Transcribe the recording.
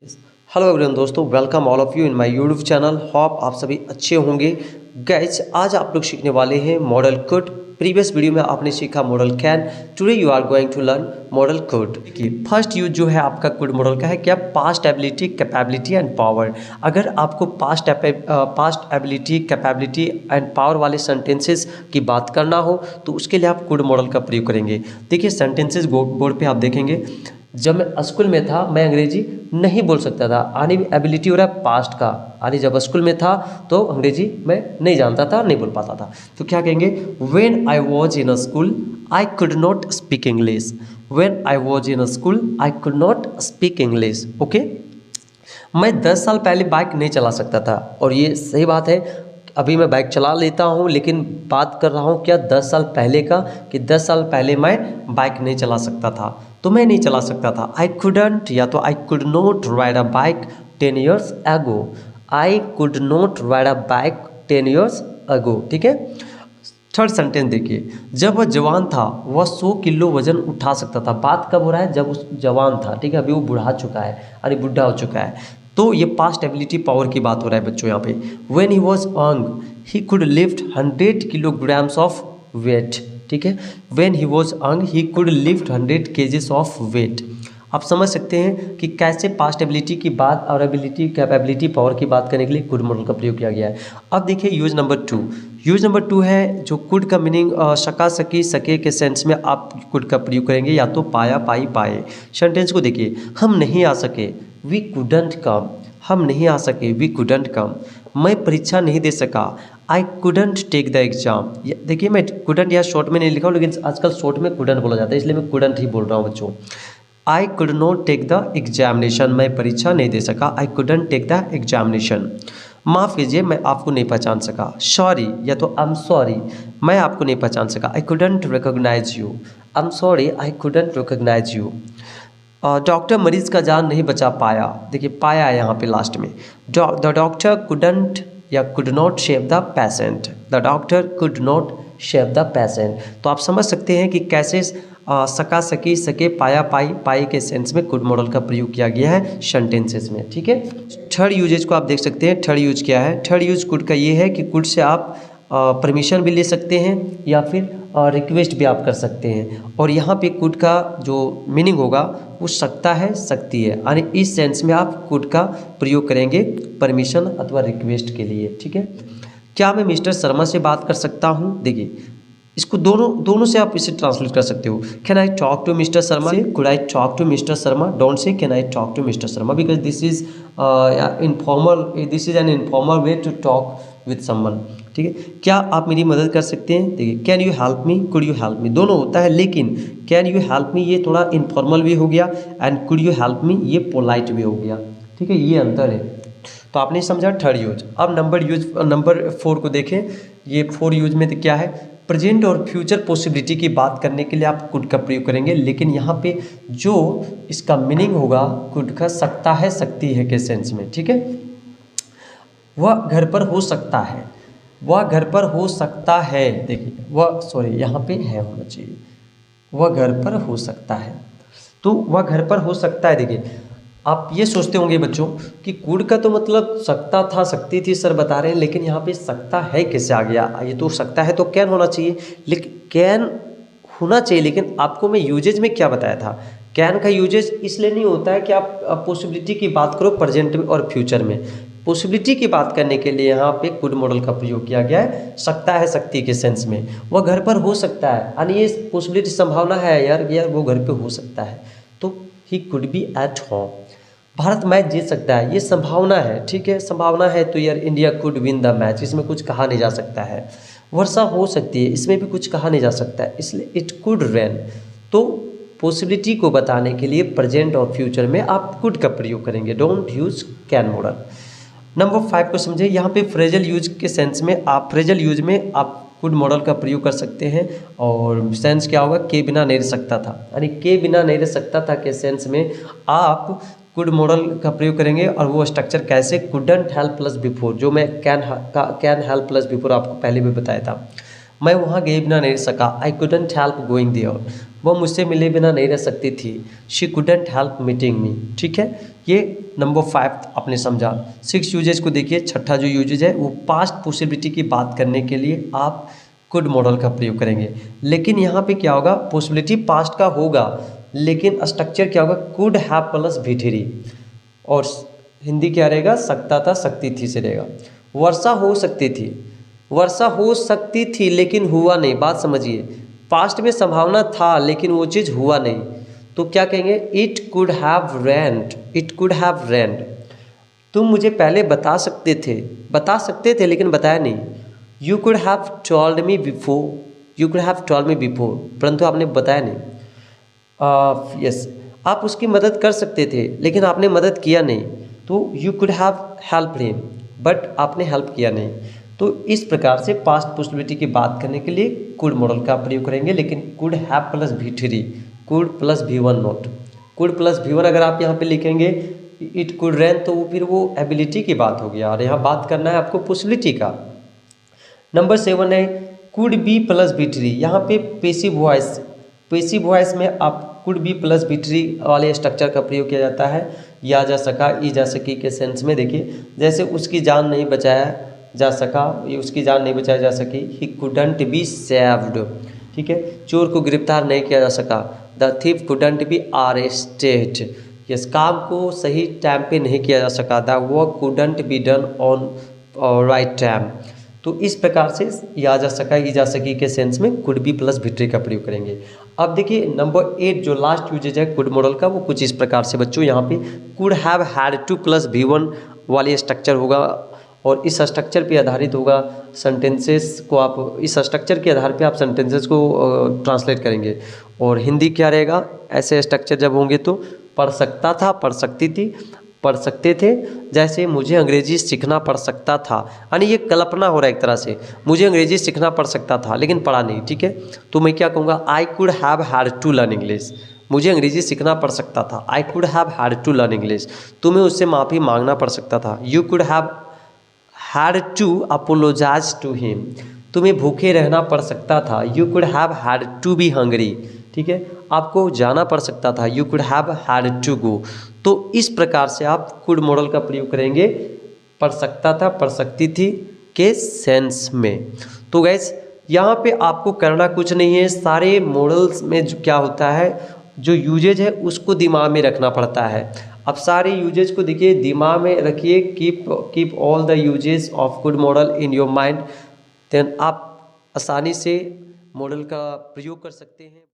Hello everyone दोस्तों, welcome all of you in my YouTube channel. Hope आप सभी अच्छे होंगे। गाइस, आज आप लोग सीखने वाले हैं मॉडल कुड। प्रीवियस वीडियो में आपने सीखा model can. Today you are going to learn model could. First use जो है आपका कुड मॉडल का है क्या? Past ability, capability and power. अगर आपको past ability, capability and power वाले सेंटेंसेस की बात करना हो तो उसके लिए आप कुड मॉडल का प्रयोग करेंगे। देखिए सेंटेंसेस बोर्ड पे आप देखेंगे। जब मैं स्कूल में था मैं अंग्रेजी नहीं बोल सकता था। आनी एबिलिटी हो रहा है पास्ट का। आनी जब स्कूल में था तो अंग्रेजी मैं नहीं जानता था, नहीं बोल पाता था। तो क्या कहेंगे? When I was in a school I could not speak English. When I was in a school I could not speak English. Okay, मैं 10 साल पहले बाइक नहीं चला सकता था। और ये सही बात है, अभी मैं बाइक चला लेता हूँ, लेकिन बात कर रहा हूँ क्या 10 साल पहले का, कि 10 साल पहले मैं बाइक नहीं चला सकता था। तो मैं नहीं चला सकता था। आई कुडंट या तो आई could not ride a bike 10 years ago. I could not ride a bike 10 years ago. ठीक है। थर्ड सेंटेंस देखिए, जब वह जवान था वह 100 किलो वजन उठा सकता था। बात कब हो रहा है? जब उस जवान था। ठीक है, अभी वो बुढ़ा चुका है, अरे बुढ़ा हो चुका है। तो ये पास्ट एबिलिटी पावर की बात हो रहा है बच्चों यहाँ पे। When he was young he could lift 100 kilograms of weight. ठीक है, when he was young he could lift 100 KGs of weight. आप समझ सकते हैं कि कैसे पास्ट एबिलिटी की बात और एबिलिटी, कैपेबिलिटी, पावर की बात करने के लिए कुड मॉडल का प्रयोग किया गया है। अब देखिए यूज नंबर 2। यूज नंबर 2 है जो कुड का मीनिंग सका, सकी, सके के सेंस में आप कुड का प्रयोग करेंगे, या तो पाया, पाई, पाए। सेंटेंस को देखिए, हम नहीं आ सके, वी कुडंट कम। हम नहीं आ सके, वी कुडंट कम। मैं परीक्षा नहीं दे सका, I couldn't take the exam. देखिए मैं कुडंट यहाँ शॉर्ट में नहीं लिखा हूँ, लेकिन आजकल शॉर्ट में कुडंट बोला जाता है, इसलिए मैं कुडंट ही बोल रहा हूँ बच्चों। I could not take the examination. मैं परीक्षा नहीं दे सका, I couldn't take the examination. माफ़ कीजिए, मैं आपको नहीं पहचान सका। सॉरी या तो आई एम सॉरी, मैं आपको नहीं पहचान सका, I couldn't recognise you. I am sorry, I couldn't recognise you. Doctor मरीज का जान नहीं बचा पाया। देखिए पाया है यहाँ पे लास्ट में। द डॉक्टर कुडंट या could not save the patient. The doctor could not save the patient. तो आप समझ सकते हैं कि कैसे सका, सकी, सके, पाया, पाई, पाई के सेंस में कुड मॉडल का प्रयोग किया गया है सेंटेंसेस में। ठीक है। थर्ड यूजेज को आप देख सकते हैं। थर्ड यूज क्या है? थर्ड यूज कुड का ये है कि कुड से आप परमिशन भी ले सकते हैं या फिर रिक्वेस्ट भी आप कर सकते हैं। और यहाँ पे कुड का जो मीनिंग होगा वो सकता है, सकती है, यानी इस सेंस में आप कुड का प्रयोग करेंगे परमिशन अथवा रिक्वेस्ट के लिए। ठीक है। क्या मैं मिस्टर शर्मा से बात कर सकता हूँ? देखिए इसको दोनों से आप इसे ट्रांसलेट कर सकते हो। Can I talk to mister Sharma? Could I talk to mister Sharma? Don't say can I talk to mister Sharma, because this is informal, this is an informal way to talk with someone. ठीक है। क्या आप मेरी मदद कर सकते हैं? देखिए can you help me, could you help me, दोनों होता है, लेकिन कैन यू हेल्प मी ये थोड़ा इनफॉर्मल भी हो गया, and could you help me ये पोलाइट भी हो गया। ठीक है, ये अंतर है। तो आपने समझा थर्ड यूज। अब नंबर 4 को देखें। ये 4 यूज में तो क्या है? प्रेजेंट और फ्यूचर पॉसिबिलिटी की बात करने के लिए आप कुड का प्रयोग करेंगे, लेकिन यहाँ पे जो इसका मीनिंग होगा कुड का सकता है, सकती है के सेंस में। ठीक है। वह घर पर हो सकता है, वह घर पर हो सकता है। देखिए वह, सॉरी यहाँ पे है होना चाहिए, वह घर पर हो सकता है। तो वह घर पर हो सकता है। देखिए आप ये सोचते होंगे बच्चों कि कुड का तो मतलब सकता था, सकती थी, सर बता रहे हैं, लेकिन यहाँ पे सकता है कैसे आ गया? ये तो सकता है तो कैन होना चाहिए, लेकिन कैन होना चाहिए, लेकिन आपको मैं यूजेज में क्या बताया था? कैन का यूजेज इसलिए नहीं होता है कि आप पॉसिबिलिटी की बात करो प्रेजेंट में और फ्यूचर में। पॉसिबिलिटी की बात करने के लिए यहाँ पे कुड मॉडल का प्रयोग किया गया है, सकता है, सकती के सेंस में। वह घर पर हो सकता है, यानी ये पॉसिबिलिटी, संभावना है यार वो घर पे हो सकता है। तो he could be at home. भारत मैच जीत सकता है, ये संभावना है। ठीक है, संभावना है तो यार India could win the match, इसमें कुछ कहा नहीं जा सकता है। वर्षा हो सकती है, इसमें भी कुछ कहा नहीं जा सकता है, इसलिए इट कुड रेन। तो पॉसिबिलिटी को बताने के लिए प्रेजेंट और फ्यूचर में आप कुड का प्रयोग करेंगे, don't use can model. Number 5 को समझे। यहाँ पे फ्रेजल यूज के सेंस में आप, फ्रेजल यूज में आप कुड मॉडल का प्रयोग कर सकते हैं। और सेंस क्या होगा? के बिना नहीं रह सकता था, यानी के बिना नहीं रह सकता था के सेंस में आप कुड मॉडल का प्रयोग करेंगे। और वो स्ट्रक्चर कैसे? कुडंट हेल्प प्लस बिफोर, जो मैं कैन हेल्प प्लस बिफोर आपको पहले भी बताया था। मैं वहाँ गए बिना नहीं रह सका। I couldn't help going there, वह मुझसे मिले बिना नहीं रह सकती थी। She couldn't help meeting me. ठीक है, ये नंबर 5 आपने समझा। 6 यूजेज को देखिए, छठा जो यूजेज है वो पास्ट पॉसिबिलिटी की बात करने के लिए आप कुड मॉडल का प्रयोग करेंगे। लेकिन यहाँ पे क्या होगा, पॉसिबिलिटी पास्ट का होगा लेकिन स्ट्रक्चर क्या होगा, कुड हैव प्लस भी थ्री, और हिंदी क्या रहेगा, सकता था सकती थी से रहेगा। वर्षा हो सकती थी, वर्षा हो सकती थी लेकिन हुआ नहीं। बात समझिए, पास्ट में संभावना था लेकिन वो चीज़ हुआ नहीं, तो क्या कहेंगे, it could have rained, it could have rained. तुम मुझे पहले बता सकते थे लेकिन बताया नहीं। You could have told me before, you could have told me before, परंतु आपने बताया नहीं। यस, आप उसकी मदद कर सकते थे लेकिन आपने मदद किया नहीं, तो you could have help him, but आपने हेल्प किया नहीं। तो इस प्रकार से पास्ट पॉसिबिलिटी की बात करने के लिए कुड मॉडल का प्रयोग करेंगे। लेकिन कुड हैव प्लस भी थ्री, कुड प्लस भी वन नोट, कुड प्लस भी वन अगर आप यहाँ पे लिखेंगे इट कुड रेन, तो फिर वो एबिलिटी की बात होगी और यहाँ बात करना है आपको पॉसिबिलिटी का। नंबर 7 है could be plus B three. यहाँ पे पेसिव वॉइस, पेसिव वॉइस में आप could be plus B three वाले स्ट्रक्चर का प्रयोग किया जाता है। या जा सका, ई जा सकी के सेंस में देखिए, जैसे उसकी जान नहीं बचाया जा सका, ये उसकी जान नहीं बचाई जा सकी। He couldn't be saved. ठीक है, चोर को गिरफ्तार नहीं किया जा सका। The thief couldn't be arrested. Yes, काम को सही टाइम पे नहीं किया जा सका। The work couldn't be done on right time. तो इस प्रकार से या जा सका, ई जा सकी के सेंस में कुड बी प्लस भी थ्री का प्रयोग करेंगे। अब देखिए नंबर 8 जो लास्ट यूजेज है कुड मॉडल का, वो कुछ इस प्रकार से बच्चों, यहाँ पे could have had two plus भी वन वाली स्ट्रक्चर होगा और इस स्ट्रक्चर पे आधारित होगा सेंटेंसेस को, आप इस स्ट्रक्चर के आधार पे आप सेंटेंसेस को ट्रांसलेट करेंगे। और हिंदी क्या रहेगा, ऐसे स्ट्रक्चर जब होंगे तो पढ़ सकता था, पढ़ सकती थी, पढ़ सकते थे। जैसे मुझे अंग्रेजी सीखना पड़ सकता था, यानी ये कल्पना हो रहा है एक तरह से, मुझे अंग्रेजी सीखना पड़ सकता था लेकिन पढ़ा नहीं। ठीक है, तो मैं क्या कहूँगा, I could have had to learn English. मुझे अंग्रेजी सीखना पड़ सकता था, I could have had to learn English. तुम्हें उससे माफ़ी मांगना पड़ सकता था, you could have had to apologise to him. तुम्हें भूखे रहना पड़ सकता था, you could have had to be hungry. ठीक है, आपको जाना पड़ सकता था, you could have had to go. तो इस प्रकार से आप कुड मॉडल का प्रयोग करेंगे पढ़ सकता था, पढ़ सकती थी के सेंस में। तो गैस यहाँ पे आपको करना कुछ नहीं है, सारे मॉडल्स में जो क्या होता है, जो यूजेज है उसको दिमाग में रखना पड़ता है। अब सारे यूजेज को देखिए, दिमाग में रखिए, keep all the usages of could model in your mind, then आप आसानी से मॉडल का प्रयोग कर सकते हैं।